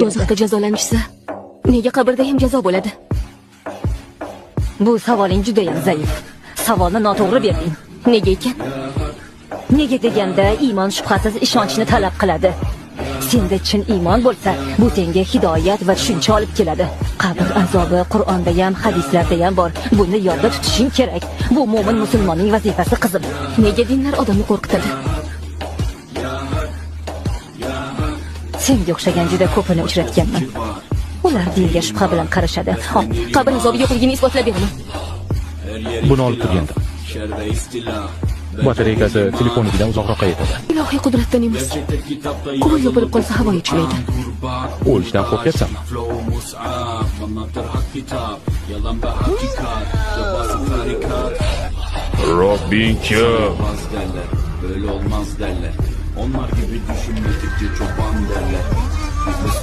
Do'zaxda jazolanishsa, nega qabrda ham jazo bo'ladi? Bu savoling juda ham zaif. Savolni noto'g'ri berding. Nega ekan? Nega deganda iymon shubhasiz ishonchni talab qiladi. Senda chin iymon bo'lsa, bu senga hidoyat va tushuncha olib keladi. Qabr azobi Qur'onda ham, hadislarda ham bor. Buni yodda tutishing kerak. Bu mo'min musulmonning vazifasi qizim. Nega dinlar odamni qo'rqitadi? Senga o'xshagan juda ko'pini uchratganman. Ular dinga shubha bilan qarashadi. Qabr azobi yo'qligini isbotlab beraman. Buni olib turganda. Batareykasi telefonikidan uzoqroqqa yetadi. Ilohiy qudratdan emas. Quvvat yopilib qolsa havoga tushmaydi. O'lishdan qo'rqyapsanmi? Robbing kim? Böyle olmaz derler. Onlar gibi düşünmedikçe çoban derler.